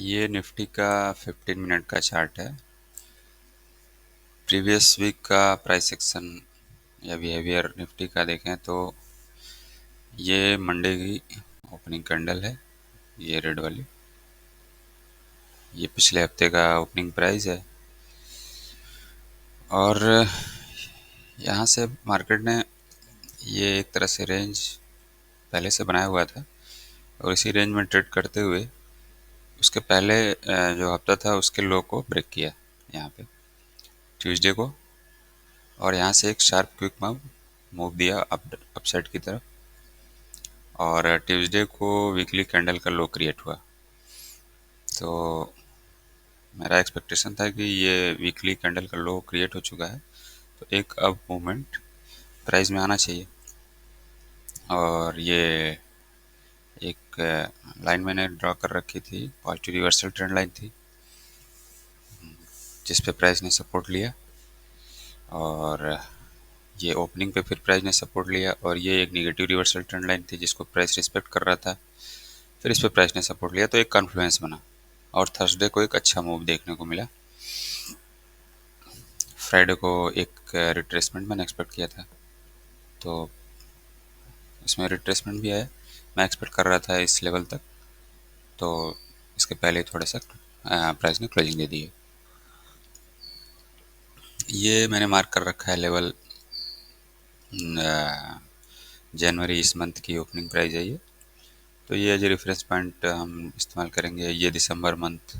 ये निफ्टी का 15 मिनट का चार्ट है। प्रीवियस वीक का प्राइस एक्शन या बिहेवियर निफ्टी का देखें तो ये मंडे की ओपनिंग कैंडल है। ये रेड वाली, ये पिछले हफ्ते का ओपनिंग प्राइस है। और यहाँ से मार्केट ने ये एक तरह से रेंज पहले से बनाया हुआ था और इसी रेंज में ट्रेड करते हुए उसके पहले जो हफ्ता था उसके लो को ब्रेक किया यहाँ पे ट्यूसडे को, और यहाँ से एक शार्प क्विक मूव दिया अपसाइड की तरफ। और ट्यूसडे को वीकली कैंडल का लो क्रिएट हुआ, तो मेरा एक्सपेक्टेशन था कि ये वीकली कैंडल का लो क्रिएट हो चुका है तो एक अप मूवमेंट प्राइस में आना चाहिए। और ये एक लाइन मैंने ड्रॉ कर रखी थी, पॉजिटिव रिवर्सल ट्रेंड लाइन थी जिस पे प्राइस ने सपोर्ट लिया, और ये ओपनिंग पे फिर प्राइस ने सपोर्ट लिया, और ये एक नेगेटिव रिवर्सल ट्रेंड लाइन थी जिसको प्राइस रिस्पेक्ट कर रहा था, फिर इस पे प्राइस ने सपोर्ट लिया तो एक कॉन्फ्लुएंस बना और थर्सडे को एक अच्छा मूव देखने को मिला। फ्राइडे को एक रिट्रेसमेंट मैंने एक्सपेक्ट किया था, तो इसमें रिट्रेसमेंट भी आया। मैं एक्सपेक्ट कर रहा था इस लेवल तक, तो इसके पहले थोड़ा सा प्राइस ने क्लोजिंग दे दी है। ये मैंने मार्क कर रखा है लेवल, जनवरी इस मंथ की ओपनिंग प्राइस है ये, तो ये एज रेफरेंस पॉइंट हम इस्तेमाल करेंगे। ये दिसंबर मंथ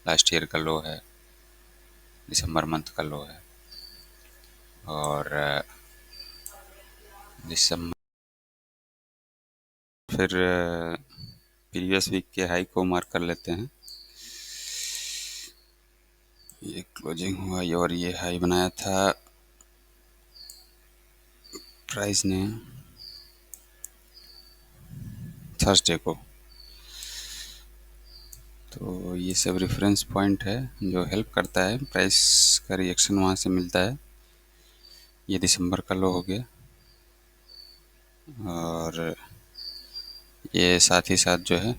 लास्ट ईयर का लो है, दिसंबर मंथ का लो है। और दिसंबर फिर प्रीवियस वीक के हाई को मार्क कर लेते हैं। ये क्लोजिंग हुआ और ये हाई बनाया था प्राइस ने थर्सडे को, तो ये सब रेफरेंस पॉइंट है जो हेल्प करता है, प्राइस का रिएक्शन वहाँ से मिलता है। ये दिसंबर का लो हो गया, और ये साथ ही साथ जो है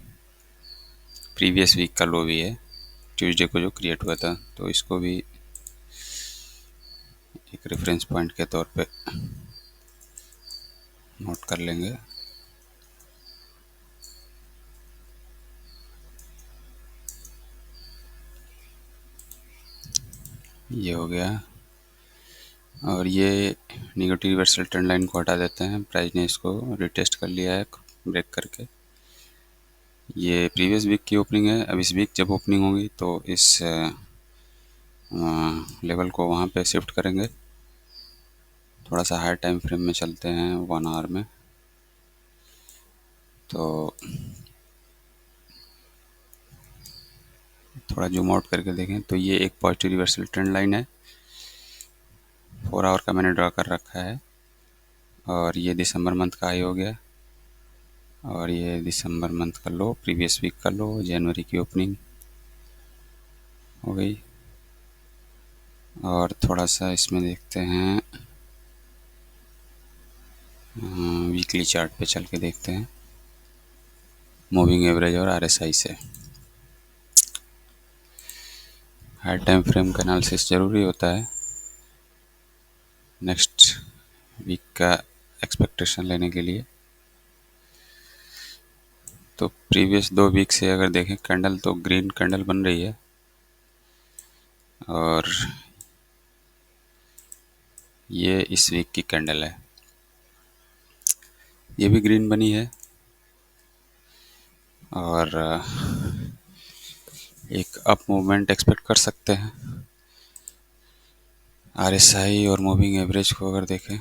प्रीवियस वीक का लो भी है ट्यूसडे को जो क्रिएट हुआ था, तो इसको भी एक रेफरेंस पॉइंट के तौर पे नोट कर लेंगे। ये हो गया, और ये नेगेटिव रिवर्सल ट्रेंड लाइन को हटा देते हैं। प्राइस ने इसको रिटेस्ट कर लिया है ब्रेक करके। ये प्रीवियस वीक की ओपनिंग है, अब इस वीक जब ओपनिंग होगी तो इस लेवल को वहाँ पे शिफ्ट करेंगे। थोड़ा सा हाई टाइम फ्रेम में चलते हैं 1 आवर में, तो थोड़ा जूम आउट करके देखें तो ये एक पॉजिटिव रिवर्सल ट्रेंड लाइन है, 4 आवर का मैंने ड्रॉ कर रखा है। और ये दिसंबर मंथ का हाई हो गया, और ये दिसंबर मंथ का लो, प्रीवियस वीक का लो, जनवरी की ओपनिंग हो गई। और थोड़ा सा इसमें देखते हैं, वीकली चार्ट पे चल के देखते हैं मूविंग एवरेज और आरएसआई से। हाई टाइम फ्रेम का एनालिसिस ज़रूरी होता है नेक्स्ट वीक का एक्सपेक्टेशन लेने के लिए। तो प्रीवियस 2 वीक से अगर देखें कैंडल, तो ग्रीन कैंडल बन रही है, और ये इस वीक की कैंडल है, ये भी ग्रीन बनी है। और एक अप मूवमेंट एक्सपेक्ट कर सकते हैं। आरएसआई और मूविंग एवरेज को अगर देखें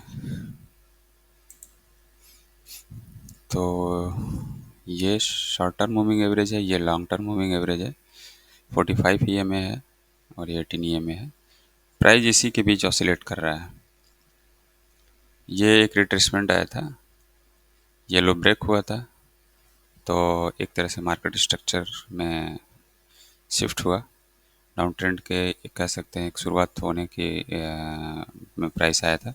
तो ये शॉर्ट टर्म मूविंग एवरेज है, ये लॉन्ग टर्म मूविंग एवरेज है। 45 ईएमए है और ये 18 ईएमए है। प्राइस इसी के बीच ऑसिलेट कर रहा है। ये एक रिट्रेसमेंट आया था, ये लो ब्रेक हुआ था, तो एक तरह से मार्केट स्ट्रक्चर में शिफ्ट हुआ। डाउन ट्रेंड के कह सकते हैं एक शुरुआत होने की में प्राइस आया था,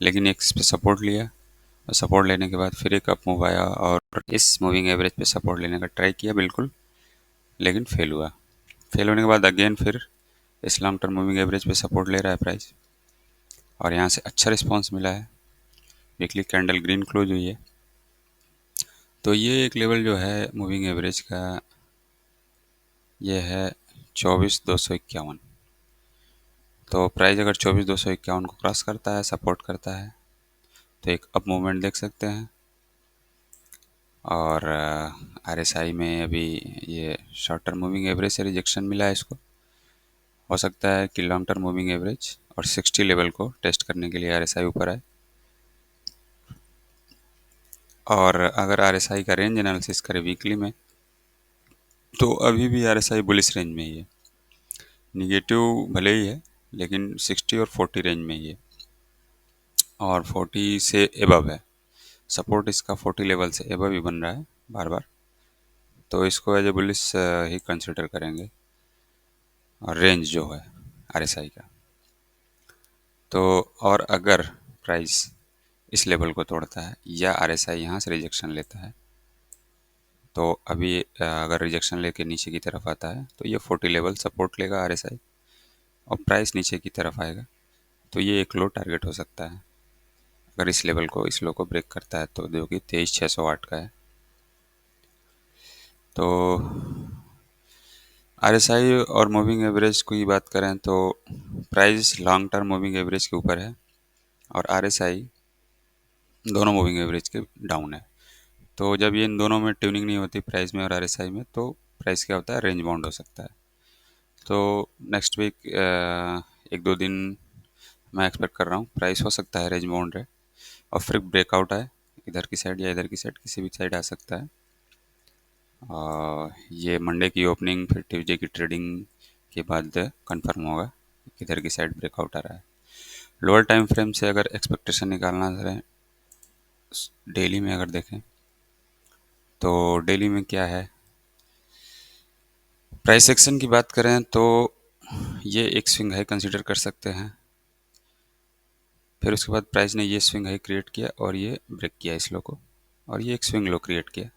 लेकिन एक इस पे सपोर्ट लिया, और सपोर्ट लेने के बाद फिर एक अप मूव आया और इस मूविंग एवरेज पे सपोर्ट लेने का ट्राई किया बिल्कुल, लेकिन फेल हुआ। फेल होने के बाद अगेन फिर इस लॉन्ग टर्म मूविंग एवरेज पे सपोर्ट ले रहा है प्राइस, और यहाँ से अच्छा रिस्पांस मिला है। वीकली कैंडल ग्रीन क्लोज हुई है। तो ये एक लेवल जो है मूविंग एवरेज का, ये है 24,251। तो प्राइस अगर 24,251 को क्रॉस करता है, सपोर्ट करता है, तो एक अप मूवमेंट देख सकते हैं। और आरएसआई में अभी ये शॉर्ट टर्म मूविंग एवरेज से रिजेक्शन मिला है इसको। हो सकता है कि लॉन्ग टर्म मूविंग एवरेज और 60 लेवल को टेस्ट करने के लिए आरएसआई ऊपर आए। और अगर आरएसआई का रेंज एनालिसिस करें वीकली में, तो अभी भी आरएसआई बुलिश रेंज में ही है। निगेटिव भले ही है, लेकिन 60 और 40 रेंज में ही है, और 40 से एबव है। सपोर्ट इसका 40 लेवल से एबव ही बन रहा है बार बार, तो इसको एज ए बुलिश ही कंसिडर करेंगे। और रेंज जो है आरएसआई का, तो और अगर प्राइस इस लेवल को तोड़ता है या आरएसआई यहाँ से रिजेक्शन लेता है, तो अभी अगर रिजेक्शन लेके नीचे की तरफ आता है तो ये 40 लेवल सपोर्ट लेगा आरएसआई, और प्राइस नीचे की तरफ आएगा, तो ये एक लो टारगेट हो सकता है अगर इस लो को ब्रेक करता है, तो जो कि 23,608 का है। तो आरएसआई और मूविंग एवरेज की बात करें तो price long term moving average के ऊपर है, और आरएसआई दोनों मूविंग एवरेज के डाउन है। तो जब ये इन दोनों में ट्यूनिंग नहीं होती, प्राइस में और आरएसआई में, तो प्राइस क्या होता है, रेंज बाउंड हो सकता है। तो नेक्स्ट वीक 1-2 दिन मैं एक्सपेक्ट कर रहा हूँ प्राइस हो सकता है रेंज बाउंड है, और फिर ब्रेकआउट आए इधर की साइड या इधर की साइड, किसी भी साइड आ सकता है। ये मंडे की ओपनिंग फिर ट्यूसडे की ट्रेडिंग के बाद कंफर्म होगा किधर की साइड ब्रेकआउट आ रहा है। लोअर टाइम फ्रेम से अगर एक्सपेक्टेशन निकालना है, डेली में अगर देखें तो डेली में क्या है, प्राइस एक्शन की बात करें तो ये एक स्विंग हाई कंसीडर कर सकते हैं। फिर उसके बाद प्राइस ने ये स्विंग हाई क्रिएट किया और ये ब्रेक किया इस लो को, और ये एक स्विंग लो क्रिएट किया,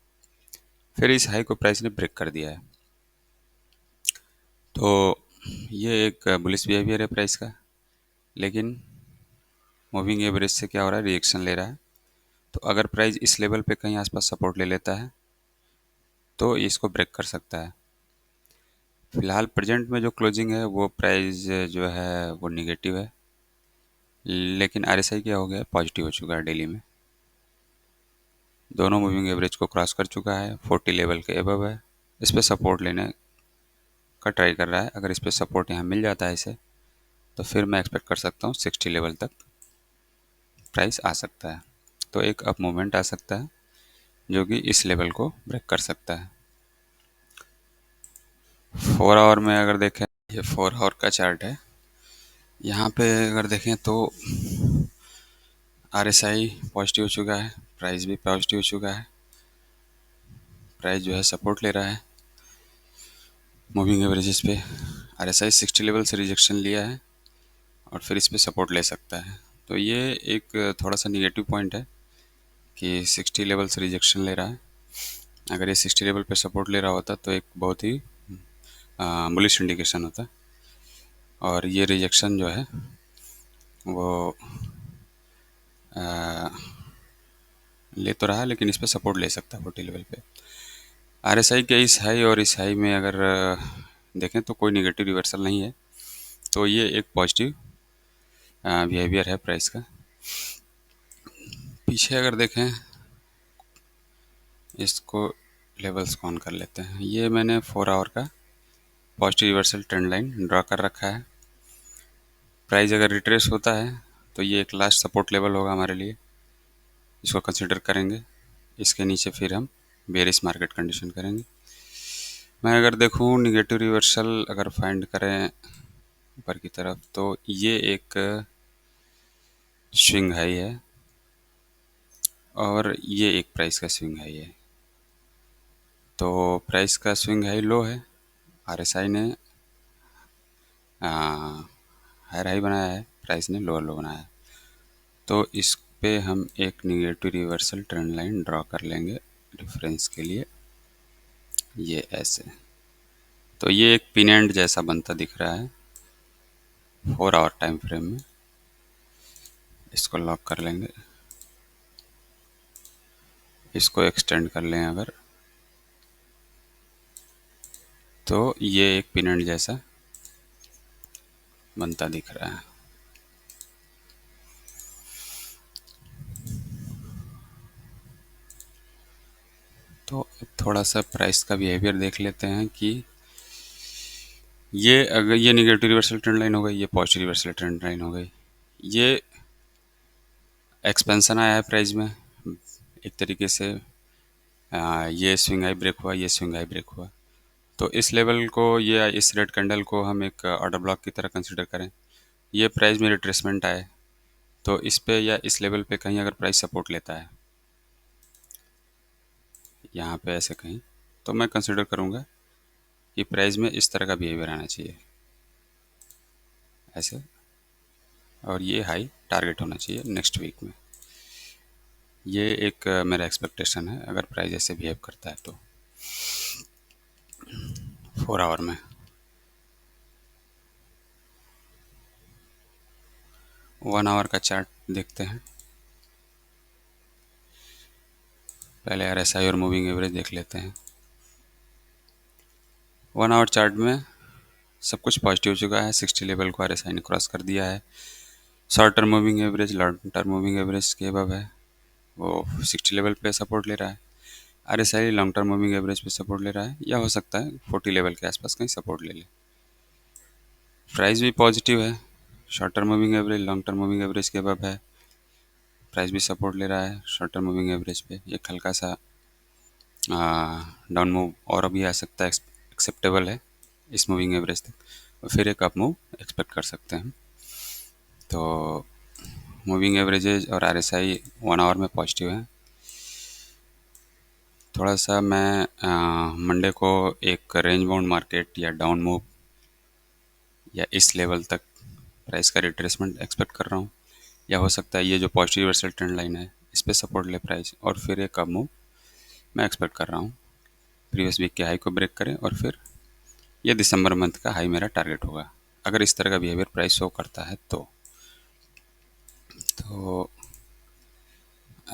फिर इस हाई को प्राइस ने ब्रेक कर दिया है। तो ये एक बुलिश बिहेवियर है प्राइस का, लेकिन मूविंग एवरेज से क्या हो रहा है, रिएक्शन ले रहा है। तो अगर प्राइस इस लेवल पे कहीं आसपास सपोर्ट ले लेता है तो इसको ब्रेक कर सकता है। फिलहाल प्रेजेंट में जो क्लोजिंग है वो प्राइस जो है वो निगेटिव है, लेकिन आरएसआई क्या हो गया, पॉजिटिव हो चुका है डेली में। दोनों मूविंग एवरेज को क्रॉस कर चुका है, 40 लेवल के एबव है। इस पर सपोर्ट लेने का ट्राई कर रहा है। अगर इस पर सपोर्ट यहाँ मिल जाता है इसे, तो फिर मैं एक्सपेक्ट कर सकता हूँ 60 लेवल तक प्राइस आ सकता है। तो एक अप मूवमेंट आ सकता है जो कि इस लेवल को ब्रेक कर सकता है। 4 आवर में अगर देखें, ये 4 आवर का चार्ट है। यहाँ पे अगर देखें तो आरएसआई पॉजिटिव हो चुका है, प्राइस भी पॉजिटिव हो चुका है। प्राइस जो है सपोर्ट ले रहा है मूविंग एवरेजेस पे। आरएसआई 60 लेवल से रिजेक्शन लिया है और फिर इस पे सपोर्ट ले सकता है। तो ये एक थोड़ा सा निगेटिव पॉइंट है कि 60 लेवल से रिजेक्शन ले रहा है। अगर ये 60 लेवल पे सपोर्ट ले रहा होता तो एक बहुत ही बुलिश इंडिकेशन होता, और ये रिजेक्शन जो है वो आ, ले तो रहा है, लेकिन इस पे सपोर्ट ले सकता है 40 लेवल पे। आरएसआई के इस हाई और इस हाई में अगर देखें तो कोई निगेटिव रिवर्सल नहीं है, तो ये एक पॉजिटिव बिहेवियर है प्राइस का। पीछे अगर देखें, इसको लेवल्स को ऑन कर लेते हैं। ये मैंने 4 आवर का positive reversal trend line draw कर रखा है। प्राइस अगर रिट्रेस होता है तो ये एक लास्ट सपोर्ट लेवल होगा हमारे लिए, इसको कंसिडर करेंगे। इसके नीचे फिर हम बेरिश मार्केट कंडीशन करेंगे। मैं अगर देखूँ निगेटिव रिवर्सल अगर फाइंड करें ऊपर की तरफ, तो ये एक स्विंग हाई है और ये एक प्राइस का स्विंग हाई है। तो प्राइस का स्विंग हाई लो है, आरएसआई ने हायर हाई बनाया है, प्राइस ने लोअर लो बनाया है। तो इस पे हम एक negative reversal trend line draw कर लेंगे रेफरेंस के लिए, ये ऐसे। तो ये एक पिन एंड जैसा बनता दिख रहा है 4 आवर टाइम फ्रेम में। इसको लॉक कर लेंगे, इसको एक्सटेंड कर लें अगर, तो ये एक पिन एंड जैसा बनता दिख रहा है। तो थोड़ा सा प्राइस का बिहेवियर देख लेते हैं कि ये अगर ये निगेटिव रिवर्सल ट्रेंड लाइन हो गई, ये पॉजिटिव रिवर्सल ट्रेंड लाइन हो गई, ये एक्सपेंशन आया है प्राइस में एक तरीके से। ये स्विंग हाई ब्रेक हुआ, ये स्विंग हाई ब्रेक हुआ, तो इस लेवल को, ये इस रेड कैंडल को हम एक ऑर्डर ब्लॉक की तरह कंसिडर करें। ये प्राइस में रिट्रेसमेंट आए तो इस पे या इस लेवल पे कहीं अगर प्राइस सपोर्ट लेता है यहाँ पे ऐसे कहीं, तो मैं कंसिडर करूँगा कि प्राइस में इस तरह का बिहेवियर आना चाहिए ऐसे, और ये हाई टारगेट होना चाहिए नेक्स्ट वीक में। ये एक मेरा एक्सपेक्टेशन है अगर प्राइस ऐसे बिहेव करता है तो 4 आवर में। 1 आवर का चार्ट देखते हैं। पहले RSI और मूविंग एवरेज देख लेते हैं। 1 आवर चार्ट में सब कुछ पॉजिटिव हो चुका है, 60 लेवल को RSI ने क्रॉस कर दिया है। Short term moving average long term moving average के अबव है, वो 60 लेवल पे सपोर्ट ले रहा है। RSI long term moving average पे सपोर्ट ले रहा है, या हो सकता है 40 लेवल के आसपास कहीं सपोर्ट ले ले। प्राइस भी पॉजिटिव है, short term moving average long term moving average के अबव है, प्राइस भी सपोर्ट ले रहा है शॉर्ट टर्म मूविंग एवरेज पे। एक हल्का सा डाउन मूव और भी आ सकता है, एक्सेप्टेबल है इस मूविंग एवरेज तक, और फिर एक अप मूव एक्सपेक्ट कर सकते हैं। तो मूविंग एवरेजेज और RSI 1 आवर में पॉजिटिव है। थोड़ा सा मैं मंडे को एक रेंज बाउंड मार्केट या डाउन मूव या इस लेवल तक प्राइस का रिट्रेसमेंट एक्सपेक्ट कर रहा हूँ, या हो सकता है ये जो पॉजिटिव रिवर्सल ट्रेंड लाइन है इस पर सपोर्ट ले प्राइस, और फिर एक अप मूव मैं एक्सपेक्ट कर रहा हूँ प्रीवियस वीक के हाई को ब्रेक करें, और फिर ये दिसंबर मंथ का हाई मेरा टारगेट होगा अगर इस तरह का बिहेवियर प्राइस शो करता है तो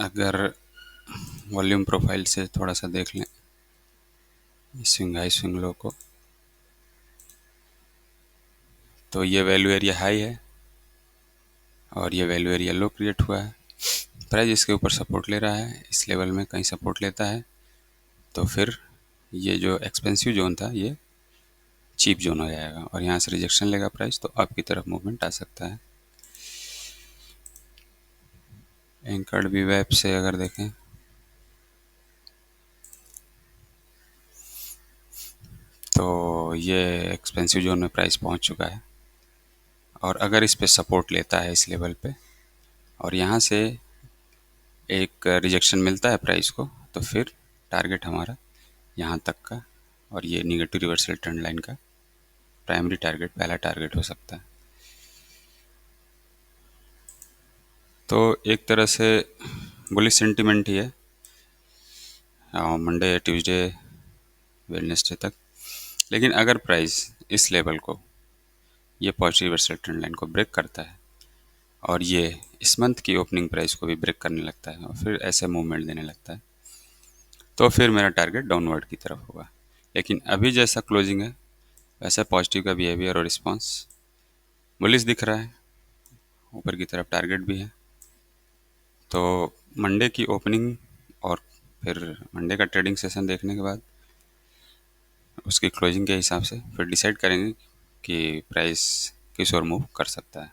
अगर वॉल्यूम प्रोफाइल से थोड़ा सा देख लें स्विंग हाई स्विंग लो को, तो ये वैल्यू एरिया हाई है और ये वैल्यू एरिया लो क्रिएट हुआ है। प्राइस इसके ऊपर सपोर्ट ले रहा है, इस लेवल में कहीं सपोर्ट लेता है तो फिर ये जो एक्सपेंसिव जोन था ये चीप जोन हो जाएगा, और यहाँ से रिजेक्शन लेगा प्राइस तो आपकी तरफ मूवमेंट आ सकता है। एंकर्ड वी वेब से अगर देखें तो ये एक्सपेंसिव जोन में प्राइस पहुंच चुका है, और अगर इस पे सपोर्ट लेता है इस लेवल पे और यहाँ से एक रिजेक्शन मिलता है प्राइस को, तो फिर टारगेट हमारा यहाँ तक का, और ये निगेटिव रिवर्सल ट्रेंड लाइन का प्राइमरी टारगेट, पहला टारगेट हो सकता है। तो एक तरह से बुलिश सेंटिमेंट ही है मंडे ट्यूसडे वेडनेसडे तक। लेकिन अगर प्राइस इस लेवल को, ये पॉजिटिव रिवर्सल ट्रेंड लाइन को ब्रेक करता है और ये इस मंथ की ओपनिंग प्राइस को भी ब्रेक करने लगता है और फिर ऐसे मूवमेंट देने लगता है, तो फिर मेरा टारगेट डाउनवर्ड की तरफ होगा। लेकिन अभी जैसा क्लोजिंग है वैसा पॉजिटिव का बिहेवियर और रिस्पॉन्स बुलिश दिख रहा है, ऊपर की तरफ टारगेट भी है। तो मंडे की ओपनिंग और फिर मंडे का ट्रेडिंग सेशन देखने के बाद उसकी क्लोजिंग के हिसाब से फिर डिसाइड करेंगे कि प्राइस किस ओर मूव कर सकता है।